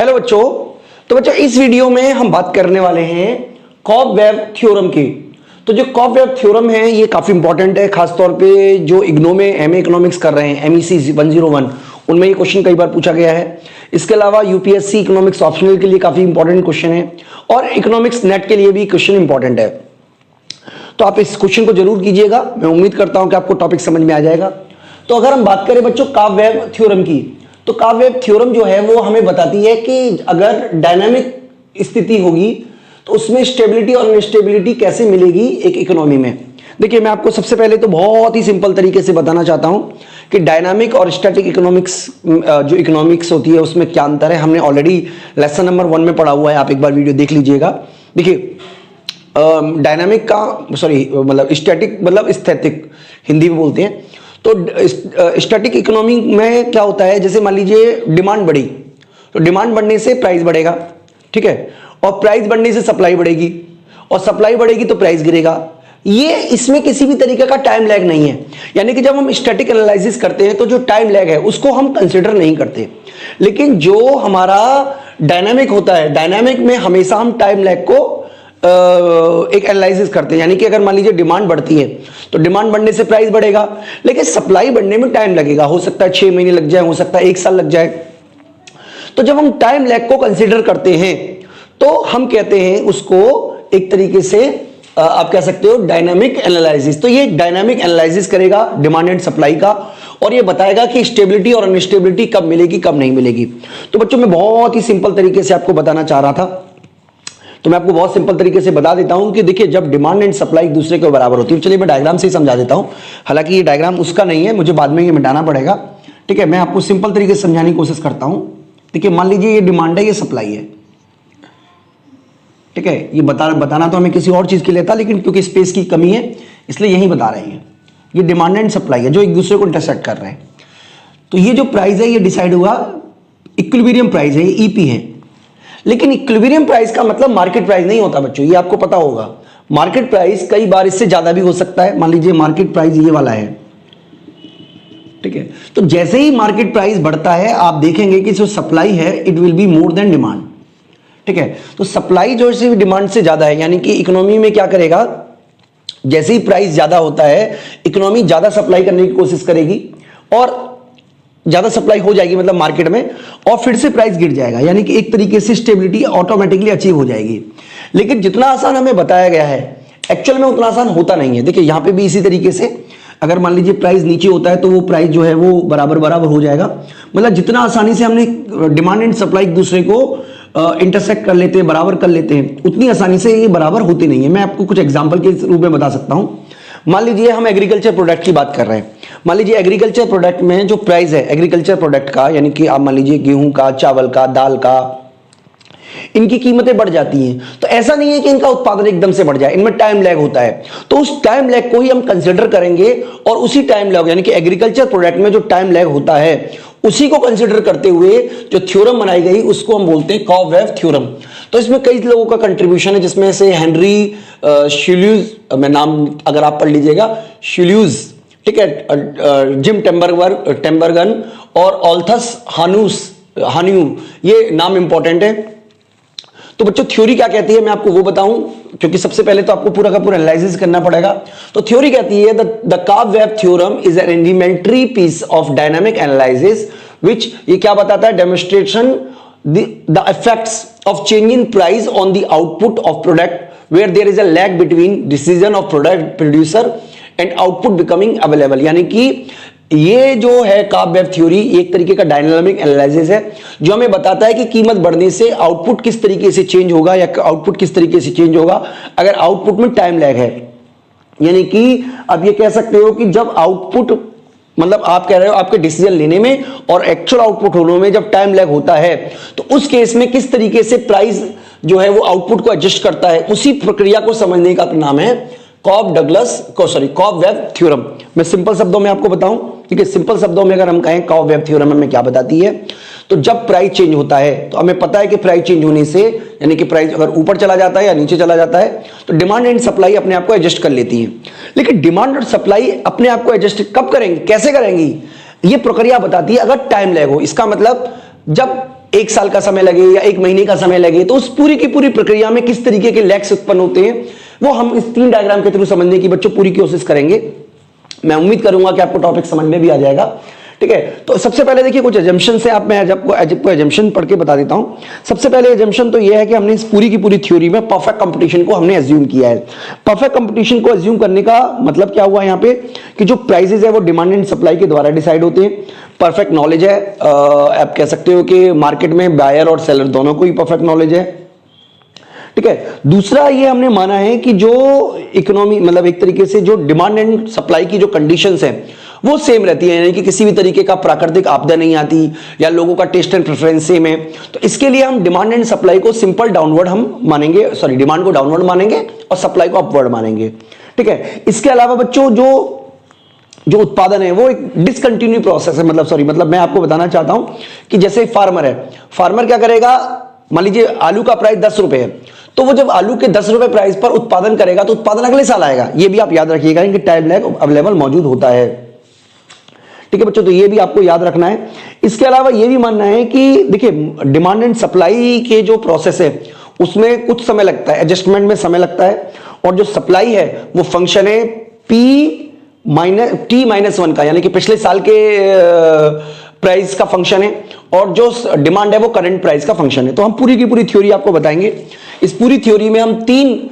Hello बच्चों। तो बच्चों इस वीडियो में हम बात करने वाले हैं कॉब-वेब थ्योरम की। तो जो कॉब-वेब थ्योरम है ये काफी इंपॉर्टेंट है, खासतौर पे जो इग्नो में एमए इकोनॉमिक्स कर रहे हैं, MEC 101, उनमें ये क्वेश्चन कई बार पूछा गया है। इसके अलावा यूपीएससी इकोनॉमिक्स ऑप्शनल के लिए काफी इंपॉर्टेंट क्वेश्चन है और इकोनॉमिक्स नेट के लिए भी क्वेश्चन इंपॉर्टेंट है। तो आप इस क्वेश्चन को जरूर कीजिएगा, मैं उम्मीद करता हूं कि आपको टॉपिक समझ में आ जाएगा। तो अगर हम बात करें बच्चों कॉब-वेब थ्योरम की, तो कॉब-वेब थ्योरम जो है वो हमें बताती है कि अगर डायनामिक स्थिति होगी तो उसमें स्टेबिलिटी और अनस्टेबिलिटी कैसे मिलेगी एक इकोनॉमी में। देखिए मैं आपको सबसे पहले तो बहुत ही सिंपल तरीके से बताना चाहता हूं कि डायनामिक और स्टैटिक इकोनॉमिक्स जो इकोनॉमिक्स होती है उसमें क्या अंतर है। हमने ऑलरेडी लेसन नंबर 1 में पढ़ा हुआ है, आप एक बार वीडियो देख लीजिएगा। देखिए डायनामिक का मतलब स्टैटिक मतलब स्थैतिक हिंदी में बोलते हैं। तो स्टैटिक इकोनॉमी में क्या होता है, जैसे मान लीजिए डिमांड बढ़ी तो डिमांड बढ़ने से प्राइस बढ़ेगा, ठीक है, और प्राइस बढ़ने से सप्लाई बढ़ेगी और सप्लाई बढ़ेगी तो प्राइस गिरेगा। ये इसमें किसी भी तरीके का टाइम लैग नहीं है, यानी कि जब हम स्टैटिक एनालिसिस करते हैं तो जो टाइम लैग है उसको हम कंसिडर नहीं करते। लेकिन जो हमारा डायनामिक होता है, डायनामिक में हमेशा हम टाइम लैग को एक एनालिसिस करते हैं। यानी कि अगर मान लीजिए डिमांड बढ़ती है तो डिमांड बढ़ने से प्राइस बढ़ेगा, लेकिन सप्लाई बढ़ने में टाइम लगेगा, हो सकता है 6 महीने लग जाए, हो सकता है 1 साल लग जाए। तो जब हम टाइम लैग को कंसीडर करते हैं तो हम कहते हैं उसको एक तरीके से आप कह सकते हो डायनामिक एनालिसिस। तो ये डायनामिक एनालिसिस करेगा डिमांड एंड सप्लाई का और ये बताएगा कि स्टेबिलिटी और अनस्टेबिलिटी कब मिलेगी कब नहीं मिलेगी। तो बच्चों मैं बहुत ही सिंपल तरीके से आपको बताना चाह रहा था, तो मैं आपको बहुत सिंपल तरीके से बता देता हूं कि देखिए जब डिमांड एंड सप्लाई एक दूसरे के बराबर होती है, चलिए मैं डायग्राम से ही समझा देता हूं। हालांकि ये डायग्राम उसका नहीं है, मुझे बाद में ये मिटाना पड़ेगा, ठीक है। मैं आपको सिंपल तरीके से समझाने की कोशिश करता हूं। देखिए मान लीजिए ये डिमांड है, ये सप्लाई है, ठीक है। ये बताना तो हमें किसी और चीज के लिए था, लेकिन क्योंकि स्पेस की कमी है इसलिए यही बता रहे हैं। ये डिमांड एंड सप्लाई है जो एक दूसरे को इंटरसेक्ट कर रहे हैं। तो ये जो प्राइस है ये डिसाइड हुआ, इक्विलिब्रियम प्राइस है, ये EP है। लेकिन इक्विलिब्रियम प्राइस का मतलब मार्केट प्राइस नहीं होता बच्चों, ये आपको पता होगा। मार्केट प्राइस कई बार इससे ज्यादा भी हो सकता है। मान लीजिए मार्केट प्राइस ये वाला है, ठीक है। तो जैसे ही मार्केट प्राइस बढ़ता है आप देखेंगे कि जो सप्लाई है it will be more than demand, ठीक है। तो सप्लाई जो है डिमांड से ज्यादा है, यानी कि इकोनॉमी में क्या करेगा, जैसे ही प्राइस ज्यादा होता है इकोनॉमी ज्यादा सप्लाई करने की कोशिश करेगी और ज्यादा सप्लाई हो जाएगी मतलब मार्केट में, और फिर से प्राइस गिर जाएगा। यानी कि एक तरीके से स्टेबिलिटी ऑटोमेटिकली अचीव हो जाएगी। लेकिन जितना आसान हमें बताया गया है एक्चुअल में उतना आसान होता नहीं है। देखिए यहां पे भी इसी तरीके से अगर मान लीजिए प्राइस नीचे होता है तो वो प्राइस जो है वो बराबर बराबर हो जाएगा। मतलब जितना आसानी से हमने डिमांड एंड सप्लाई एक दूसरे को इंटरसेक्ट कर लेते हैं, बराबर कर लेते हैं, उतनी आसानी से ये बराबर होते नहीं है। मैं आपको कुछ एग्जाम्पल के रूप में बता सकता हूं। मान लीजिए हम एग्रीकल्चर प्रोडक्ट की बात कर रहे हैं। मान लीजिए एग्रीकल्चर प्रोडक्ट में जो प्राइस है एग्रीकल्चर प्रोडक्ट का, यानी कि आप मान लीजिए गेहूं का, चावल का, दाल का, इनकी कीमतें बढ़ जाती हैं। तो ऐसा नहीं है कि इनका उत्पादन एकदम से बढ़ जाए, इनमें टाइम लैग होता है। तो उस टाइम लैग को ही हम कंसिडर करेंगे और उसी टाइम लैग यानी कि एग्रीकल्चर प्रोडक्ट में जो टाइम लैग होता है उसी को कंसिडर करते हुए जो थ्योरम बनाई गई उसको हम बोलते हैं कॉब-वेब थ्योरम। तो इसमें कई लोगों का कंट्रीब्यूशन है, जिसमें से हेनरी शुल्यूज, मैं नाम अगर आप पढ़ लीजिएगा, शुल्यूज, ठीक है, जिम टेम्बरगन और ऑल्थस हान्यू, ये नाम इंपॉर्टेंट है। तो बच्चों थ्योरी क्या कहती है मैं आपको वो बताऊं, क्योंकि सबसे पहले तो आपको पूरा का पूरा एनालिसिस करना पड़ेगा। तो थ्योरी कहती है the cobweb theorem is an elementary piece of dynamic analysis which, ये क्या बताता है, demonstration the effects of change in price on the output of product where there is a lag between decision of product producer and output becoming available. यानी कि ये जो है cob-web theory एक तरीके का डायनामिक एनालिसिस है जो हमें बताता है कि कीमत बढ़ने से आउटपुट किस तरीके से चेंज होगा या आउटपुट किस तरीके से चेंज होगा अगर आउटपुट में टाइम लैग है। यानी कि अब ये कह सकते हो कि जब आउटपुट मतलब आप कह रहे हो आपके डिसीजन लेने में और एक्चुअल आउटपुट होने में जब टाइम लैग होता है तो उस केस में किस तरीके से प्राइस जो है वो आउटपुट को एडजस्ट करता है, उसी प्रक्रिया को समझने का नाम है कॉब-वेब थ्योरम। मैं सिंपल शब्दों में आपको बताऊं, ठीक है, सिंपल शब्दों में अगर हम कहें कॉब-वेब थ्योरम हमें क्या बताती है, तो जब प्राइस चेंज होता है तो हमें पता है कि प्राइस चेंज होने से यानी कि प्राइस अगर ऊपर चला जाता है या नीचे चला जाता है तो डिमांड एंड सप्लाई अपने आप को एडजस्ट कर लेती है। लेकिन डिमांड और सप्लाई अपने आप को एडजस्ट कब करेंगे, कैसे करेंगी, ये प्रक्रिया बताती है अगर टाइम लैग हो। इसका मतलब जब 1 साल का समय लगे या 1 महीने का समय लगे, तो उस पूरी की पूरी प्रक्रिया में किस तरीके के लैग्स उत्पन्न होते हैं वो हम इस 3 डायग्राम के थ्रू समझने की बच्चों पूरी कोशिश करेंगे। मैं उम्मीद करूंगा कि आपको टॉपिक समझ में भी आ जाएगा। ठीक है, तो सबसे पहले देखिए कुछ एजम्पशन से मैं आपको एजम्पशन पढ़ के बता देता हूं। सबसे पहले एजम्पशन तो यह है कि हमने इस पूरी की पूरी थ्योरी में परफेक्ट कंपटीशन को हमने एज्यूम किया है। परफेक्ट कंपटीशन को एज्यूम करने का मतलब क्या हुआ यहाँ पे कि जो प्राइसेस है वो डिमांड एंड सप्लाई के द्वारा डिसाइड होते हैं। परफेक्ट नॉलेज है, आप कह सकते हो कि मार्केट में बायर और सेलर दोनों को ही परफेक्ट नॉलेज है। ठीक है, दूसरा ये हमने माना है कि जो इकोनॉमी मतलब एक तरीके से जो डिमांड एंड सप्लाई की जो कंडीशंस है वो सेम रहती है, यानी कि किसी भी तरीके का प्राकृतिक आपदा नहीं आती या लोगों का टेस्ट एंड प्रेफरेंस सेम है। तो इसके लिए हम डिमांड एंड सप्लाई को सिंपल डाउनवर्ड हम मानेंगे, सॉरी डिमांड को डाउनवर्ड मानेंगे और सप्लाई को अपवर्ड मानेंगे। ठीक है, इसके अलावा बच्चों जो उत्पादन है वो एक डिसकंटिन्यू प्रोसेस है, मतलब मैं आपको बताना चाहता हूं कि जैसे फार्मर है, फार्मर क्या करेगा, मान लीजिए आलू का प्राइस 10 रुपए है, तो वो जब आलू के 10 रुपए प्राइस पर उत्पादन करेगा तो उत्पादन अगले साल आएगा। ये भी आप याद रखिएगा कि टाइम लैग अवेलेबल मौजूद होता है। ठीक है बच्चों, तो ये भी आपको याद रखना है। इसके अलावा ये भी मानना है कि देखिए डिमांड एंड सप्लाई के जो प्रोसेस है उसमें कुछ समय लगता है, एडजस्टमेंट में समय लगता है, और जो सप्लाई है वो फंक्शन है T-1 का, यानी कि पिछले साल के प्राइस का फंक्शन है, और जो डिमांड है वो करंट प्राइस का फंक्शन है। तो हम पूरी की पूरी थ्योरी आपको बताएंगे। इस पूरी थ्योरी में हम 3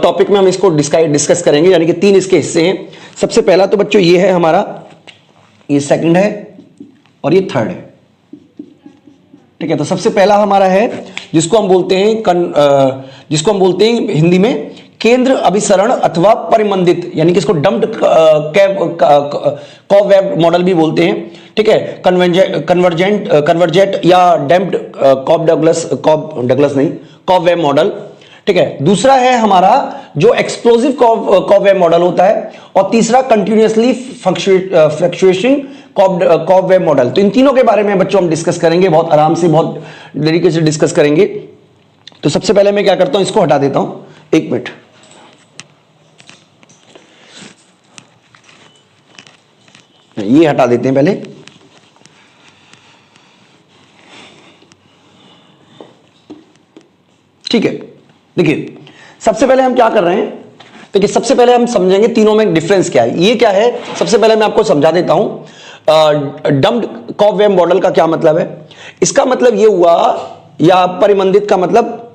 टॉपिक में हम इसको डिस्कस करेंगे, यानी कि 3 इसके हिस्से हैं। सबसे पहला तो बच्चों ये है हमारा, ये सेकंड है और ये थर्ड है। ठीक है, तो सबसे पहला हमारा है जिसको हम बोलते हैं हिंदी में केंद्र अभिसरण अथवा परिमंदित, यानी कि इसको डम्प्ड कॉब मॉडल भी बोलते हैं। ठीक है, कन्वर्जेंट या डैम्प्ड कॉब वेब मॉडल। ठीक है, दूसरा है हमारा जो एक्सप्लोसिव कॉब वेब मॉडल होता है, और तीसरा continuously fluctuation cobweb model. तो इन तीनों के बारे में बच्चों हम डिस्कस करेंगे, बहुत आराम से बहुत तरीके से डिस्कस करेंगे। तो सबसे पहले मैं क्या करता हूं, इसको हटा देता हूं, 1 मिनट। ये हटा देते हैं पहले। ठीक है, देखिए सबसे पहले हम क्या कर रहे हैं, देखिए सबसे पहले हम समझेंगे तीनों में डिफरेंस क्या है। ये क्या है, सबसे पहले मैं आपको समझा देता हूं डम्प्ड कॉब वेब मॉडल का क्या मतलब है। इसका मतलब ये हुआ, या परिमंदित का मतलब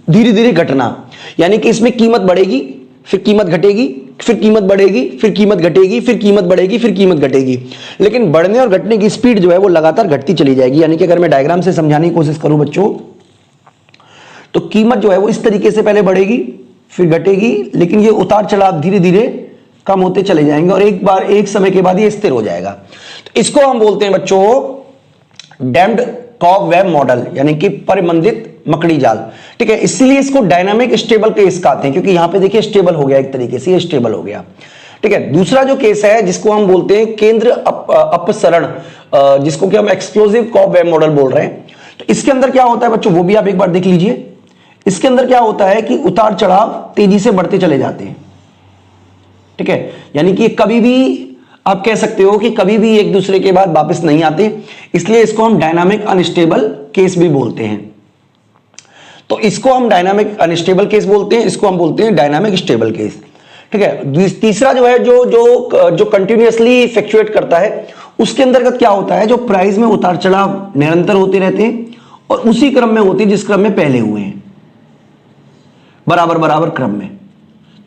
धीरे धीरे घटना, यानी कि इसमें कीमत बढ़ेगी, फिर कीमत घटेगी, फिर कीमत बढ़ेगी, फिर कीमत घटेगी, फिर कीमत बढ़ेगी, फिर कीमत घटेगी, लेकिन बढ़ने और घटने की स्पीड जो है वो लगातार घटती चली जाएगी। यानी कि अगर मैं डायग्राम से समझाने की कोशिश करूं बच्चों, तो कीमत जो है वो इस तरीके से पहले बढ़ेगी, फिर घटेगी, लेकिन ये उतार चढ़ाव धीरे धीरे कम होते चले जाएंगे, और एक समय के बाद ये स्थिर हो जाएगा। तो इसको हम बोलते हैं बच्चों डैम्प्ड कॉब वेब मॉडल, यानी कि परिमंदित मकड़ी जाल। ठीक है, इसलिए इसको डायनामिक स्टेबल केस कहते हैं, क्योंकि यहां पे देखिए स्टेबल हो गया, एक तरीके से ये स्टेबल हो गया। ठीक है, दूसरा जो केस है जिसको हम बोलते हैं केंद्र अपसरण, जिसको कि हम एक्सप्लोसिव कॉब वेब मॉडल बोल रहे हैं। तो इसके अंदर क्या होता है बच्चों, वो भी आप एक बार देख लीजिए। इसके अंदर क्या होता है कि उतार चढ़ाव तेजी से बढ़ते चले जाते हैं। ठीक है, यानी कि कभी भी आप कह सकते हो कि कभी भी एक दूसरे के बाद वापस नहीं आते, इसलिए इसको हम डायनामिक अनस्टेबल केस भी बोलते हैं। तो इसको हम डायनामिक अनस्टेबल केस बोलते हैं, इसको हम बोलते हैं डायनामिक स्टेबल केस। ठीक है, तीसरा जो है जो कंटिन्यूअसली फ्लक्चुएट करता है, उसके अंतर्गत क्या होता है, जो प्राइस में उतार चढ़ाव निरंतर होते रहते हैं और उसी क्रम में होते हैं जिस क्रम में पहले हुए हैं, बराबर क्रम में।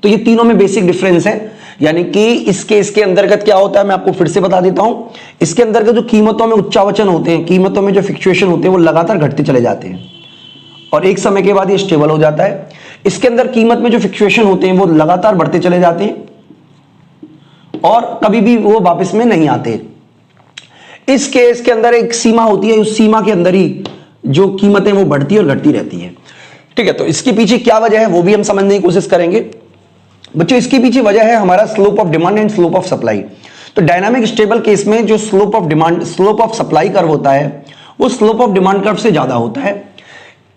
तो ये तीनों में बेसिक डिफरेंस है। यानी कि इसके अंतर्गत क्या होता है, मैं आपको फिर से बता देता हूं। इसके अंतर्गत जो कीमतों में उच्चावचन होते हैं, कीमतों में जो फ्लक्चुएशन होते हैं वो लगातार घटते चले जाते हैं, और एक समय के बाद ये स्टेबल हो जाता है। इसके अंदर कीमत में जो फ्लक्चुएशन होते हैं वो लगातार बढ़ते चले जाते हैं, और कभी भी वो वापस में नहीं आते। इस केस के अंदर एक सीमा होती है, उस सीमा के अंदर ही जो कीमतें वो बढ़ती और घटती रहती है। ठीक है, तो इसके पीछे क्या वजह है वो भी हम समझने की कोशिश करेंगे बच्चों। इसके पीछे वजह है हमारा slope of demand and slope of supply. तो डायनामिक स्टेबल केस में जो स्लोप ऑफ सप्लाई कर्व होता है वो स्लोप ऑफ डिमांड कर्व से ज्यादा होता है।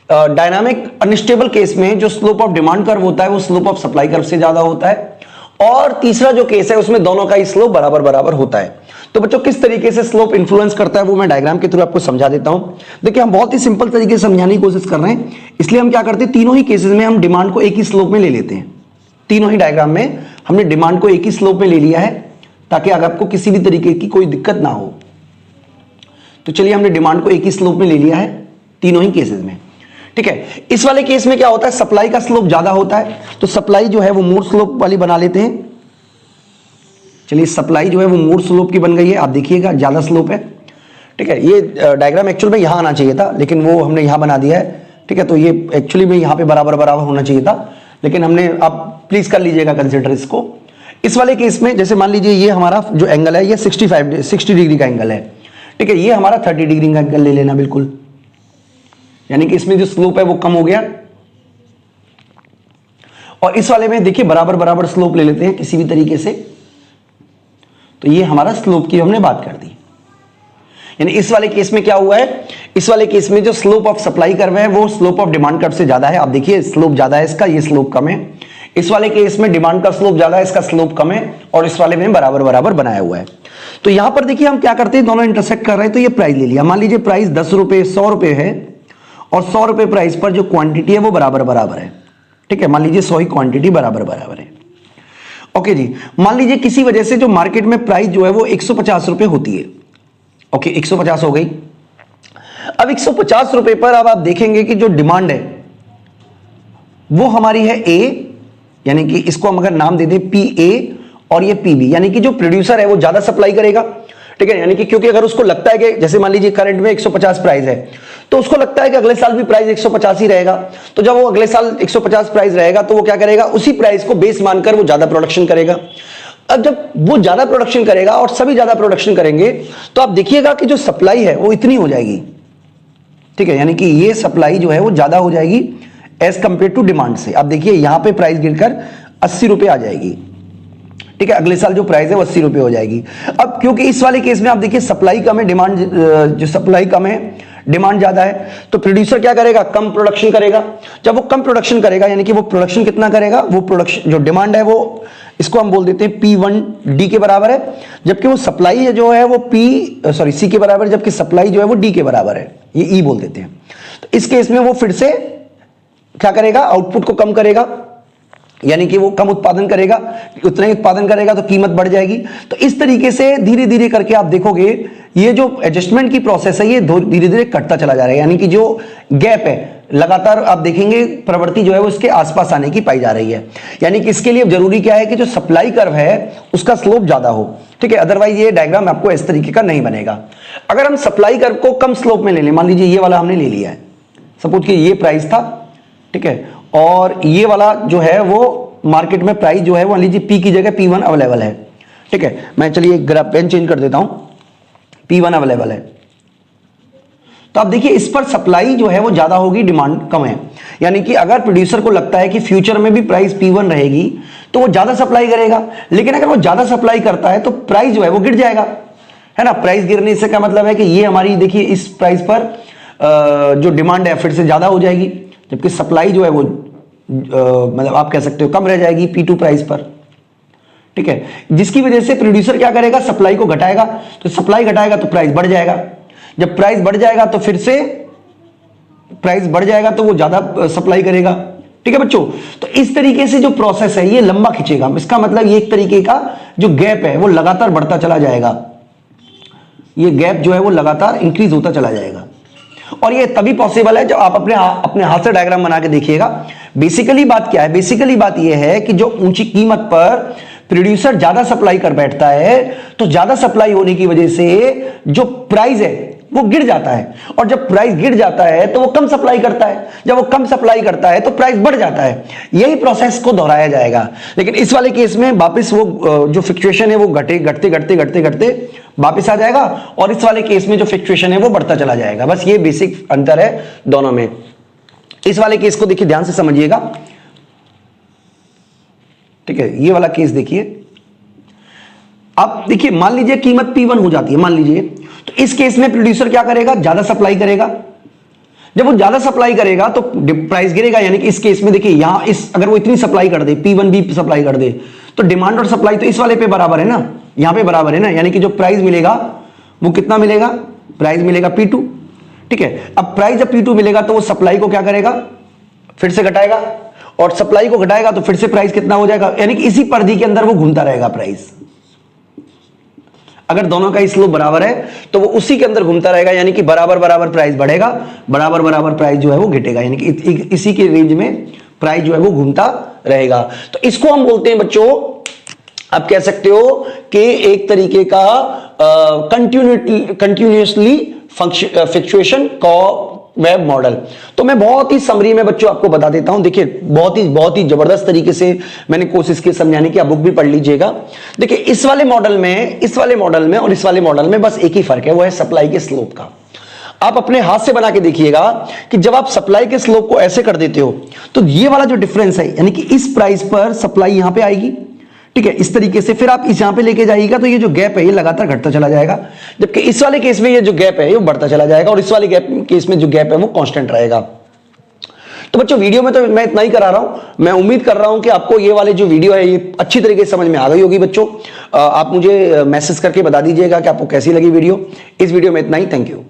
डायनामिक अनस्टेबल केस में जो स्लोप ऑफ डिमांड कर्व होता है वो स्लोप ऑफ सप्लाई कर्व से ज्यादा होता है। और तीसरा जो केस है उसमें दोनों का ही स्लोप बराबर होता है। तो बच्चों किस तरीके से स्लोप इन्फ्लुएंस करता है वो मैं डायग्राम के थ्रू आपको समझा देता हूं। देखिए हम बहुत ही सिंपल तरीके से समझाने की कोशिश कर रहे हैं, इसलिए हम क्या करते हैं, तीनों ही केसेस में हम डिमांड को एक ही स्लोप में ले लेते हैं। तीनों ही डायग्राम में हमने डिमांड को एक ही स्लोप में ले लिया है ताकि अगर आपको किसी भी तरीके की कोई दिक्कत ना हो। तो चलिए हमने डिमांड को एक ही स्लोप में ले लिया है तीनों ही केसेस में, ठीक है। इस वाले केस में क्या होता है, सप्लाई का स्लोप ज्यादा होता है, तो सप्लाई जो है वो मोर स्लोप वाली बना लेते हैं। चलिए सप्लाई जो है वो मोर स्लोप की बन गई है, आप देखिएगा ज्यादा स्लोप है, ठीक है। ये डायग्राम एक्चुअल में यहां आना चाहिए था लेकिन वो हमने यहां बना दिया है, ठीक है। तो ये एक्चुअली में यहां पे बराबर बराबर होना चाहिए था, लेकिन हमने, आप प्लीज कर लीजिएगा कंसिडर इसको। इस वाले केस में जैसे मान लीजिए ये हमारा जो एंगल है ये 60 डिग्री का एंगल है, ठीक है। ये हमारा 30 डिग्री का एंगल ले लेना बिल्कुल, यानी कि इसमें जो स्लोप है वो कम हो गया। और इस वाले में देखिए बराबर बराबर स्लोप ले लेते हैं किसी भी तरीके से, तो ये हमारा स्लोप की हमने बात कर दी। यानी इस वाले केस में क्या हुआ है, इस वाले केस में जो स्लोप ऑफ सप्लाई कर्व है वो स्लोप ऑफ डिमांड कर्व से ज्यादा है। आप देखिए स्लोप ज्यादा है इसका, ये स्लोप कम है। इस वाले केस में डिमांड का स्लोप ज्यादा है, इसका स्लोप कम है, और इस वाले में बराबर बराबर बनाया हुआ है। तो यहां पर देखिए हम क्या करते हैं, दोनों इंटरसेक्ट कर रहे हैं, तो ये प्राइस ले लिया। मान लीजिए प्राइस 10 रुपए 100 रुपए है, और 100 रुपए प्राइस पर जो क्वांटिटी है वो बराबर बराबर है, ठीक है। मान लीजिए 100 ही क्वांटिटी बराबर बराबर है, ओके जी। मान लीजिए किसी वजह से जो मार्केट में प्राइस जो है वो 150 रुपए होती है, ओके 150 हो गई। अब 150 रुपए पर अब आप देखेंगे कि जो डिमांड है वो हमारी है ए, यानी कि इसको हम अगर नाम दे दें पी ए, और ये पी बी, यानी कि जो प्रोड्यूसर है वो ज्यादा सप्लाई करेगा, ठीक है। यानी कि क्योंकि अगर उसको लगता है कि जैसे मान लीजिए करंट में 150 प्राइस है, तो उसको लगता है कि अगले साल भी प्राइस 150 ही रहेगा, तो जब वो अगले साल 150 प्राइस रहेगा तो वो क्या करेगा, उसी प्राइस को बेस मानकर वो ज्यादा प्रोडक्शन करेगा। अब जब वो ज्यादा प्रोडक्शन करेगा और सभी ज्यादा प्रोडक्शन करेंगे तो आप देखिएगा कि जो सप्लाई है वो इतनी हो जाएगी, ठीक है। यानी कि ये सप्लाई जो है वो ज्यादा हो जाएगी एज कंपेयर टू डिमांड से। आप देखिए यहां पे प्राइस गिरकर 80 रुपए आ जाएगी, ठीक है। अगले साल जो प्राइस है वो 80 रुपए हो जाएगी। अब क्योंकि इस वाले केस में आप देखिए सप्लाई कम है, डिमांड जो सप्लाई कम है डिमांड ज्यादा है, तो प्रोड्यूसर क्या करेगा, कम प्रोडक्शन करेगा। जब वो कम प्रोडक्शन करेगा यानी कि वो प्रोडक्शन कितना करेगा, वो प्रोडक्शन जो डिमांड है वो, इसको हम बोल देते हैं P1D के बराबर है, जबकि वो सप्लाई जो है वो C के बराबर है, जबकि सप्लाई जो है वो D के बराबर है, ये E बोल देते हैं। तो इस केस में वो फिर से क्या करेगा, आउटपुट को कम करेगा, यानी कि वो कम उत्पादन करेगा, उतना ही उत्पादन करेगा तो कीमत बढ़ जाएगी। तो इस तरीके से धीरे धीरे करके आप देखोगे ये जो एडजस्टमेंट की प्रोसेस है ये धीरे धीरे कटता चला जा रहा है, यानी कि जो गैप है लगातार आप देखेंगे प्रवृत्ति जो है वो इसके आसपास आने की पाई जा रही है। यानी कि इसके लिए जरूरी क्या है कि जो सप्लाई कर्व है उसका स्लोप ज्यादा हो, ठीक है, अदरवाइज ये डायग्राम आपको इस तरीके का नहीं बनेगा। अगर हम सप्लाई कर्व को कम स्लोप में ले लें, मान लीजिए ये वाला हमने ले लिया है, सपोज कि ये प्राइस था, ठीक है, और ये वाला जो है वो मार्केट में प्राइस जो है मान लीजिए P की जगह P1 अवेलेबल है, ठीक है। मैं चलिए ग्राफ पेन चेंज कर देता हूं, P1 अवेलेबल है, तो आप देखिए इस पर सप्लाई जो है वो ज्यादा होगी, डिमांड कम है। यानी कि अगर प्रोड्यूसर को लगता है कि फ्यूचर में भी प्राइस P1 रहेगी तो वो ज्यादा सप्लाई करेगा, लेकिन अगर वो ज्यादा सप्लाई करता है तो प्राइस जो है वो गिर जाएगा, है ना। प्राइस गिरने से क्या मतलब है कि ये हमारी देखिए इस प्राइस पर जो डिमांड है फिर से ज्यादा हो जाएगी, जबकि सप्लाई जो है वो मतलब आप कह सकते हो कम रह जाएगी P2 प्राइस पर, ठीक है। जिसकी वजह से प्रोड्यूसर क्या करेगा, सप्लाई को घटाएगा, तो सप्लाई घटाएगा तो प्राइस बढ़ जाएगा, जब प्राइस बढ़ जाएगा तो फिर से प्राइस बढ़ जाएगा तो वो ज्यादा सप्लाई करेगा, ठीक है बच्चों। तो इस तरीके से जो प्रोसेस है ये लंबा खींचेगा, इसका मतलब ये एक तरीके का जो गैप है वो लगातार बढ़ता चला जाएगा, ये गैप जो है वो लगातार इंक्रीज होता चला जाएगा। और ये तभी पॉसिबल है जब आप अपने हाथ से डायग्राम बना के देखिएगा। बेसिकली बात क्या है, बेसिकली बात ये है कि जो ऊंची कीमत पर प्रोड्यूसर ज्यादा सप्लाई कर बैठता है तो ज्यादा सप्लाई होने की वजह से जो प्राइस है वो गिर जाता है, और जब प्राइस गिर जाता है तो वो कम सप्लाई करता है, जब वो कम सप्लाई करता है तो प्राइस बढ़ जाता है। यही प्रोसेस को दोहराया जाएगा। लेकिन इस वाले केस में वापस वो जो फ्लक्चुएशन है वो घटते घटते घटते घटते वापस आ जाएगा, और इस वाले केस में जो फ्लक्चुएशन है वो बढ़ता चला जाएगा। बस ये बेसिक अंतर है दोनों में। इस वाले केस को देखिए ध्यान से समझिएगा, ठीक है। ये वाला केस देखिए, आप देखिए मान लीजिए कीमत P1 हो जाती है, मान लीजिए, तो इस केस में प्रोड्यूसर क्या करेगा, ज्यादा सप्लाई करेगा। जब वो ज्यादा सप्लाई करेगा तो प्राइस गिरेगा। यानी कि इस केस में देखिए यहां अगर वो इतनी सप्लाई कर दे, P1 भी सप्लाई कर दे, तो डिमांड और सप्लाई तो इस वाले पे बराबर है ना, यहां पे बराबर है ना, यानी कि जो प्राइस मिलेगा वो कितना मिलेगा, प्राइस मिलेगा P2, ठीक है। अब प्राइस जब P2 मिलेगा तो वो सप्लाई को क्या करेगा, फिर से घटाएगा, और सप्लाई को घटाएगा तो फिर से प्राइस कितना हो जाएगा, यानी कि इसी परिधि के अंदर वो घूमता रहेगा प्राइस। अगर दोनों का स्लोप बराबर है तो वो उसी के अंदर घूमता रहेगा, यानी कि बराबर बराबर प्राइस बढ़ेगा, बराबर बराबर प्राइस जो है वो घटेगा, यानी कि इसी के रेंज में प्राइस जो है वो घूमता रहेगा। तो इसको हम बोलते हैं बच्चों, आप कह सकते हो कि एक तरीके का कंटिन्यूअसली फ्लक्चुएशन वेब मॉडल। तो मैं बहुत ही समरी में बच्चों आपको बता देता हूं। देखिए बहुत ही जबरदस्त तरीके से मैंने कोशिश की समझाने की, आप बुक भी पढ़ लीजिएगा। देखिए इस वाले मॉडल में और इस वाले मॉडल में बस एक ही फर्क है, वो है सप्लाई के स्लोप का। आप अपने हाथ से बना के देखिएगा कि जब आप सप्लाई के स्लोप को ऐसे कर देते हो तो ये वाला जो डिफरेंस है, यानी कि इस प्राइस पर सप्लाई यहां पे आएगी, ठीक है, इस तरीके से, फिर आप इस यहां पे लेके जाइएगा तो ये जो गैप है ये लगातार घटता चला जाएगा, जबकि इस वाले केस में ये जो गैप है ये बढ़ता चला जाएगा, और इस वाले केस में जो गैप है वो कांस्टेंट रहेगा। तो बच्चों वीडियो में तो मैं इतना ही करा रहा हूं। मैं उम्मीद कर रहा हूं कि आपको ये वाले जो वीडियो है ये अच्छी तरीके से समझ में आ गई होगी बच्चों। आप मुझे मैसेज करके बता दीजिएगा कि आपको कैसी लगी वीडियो। इस वीडियो में इतना ही, थैंक यू।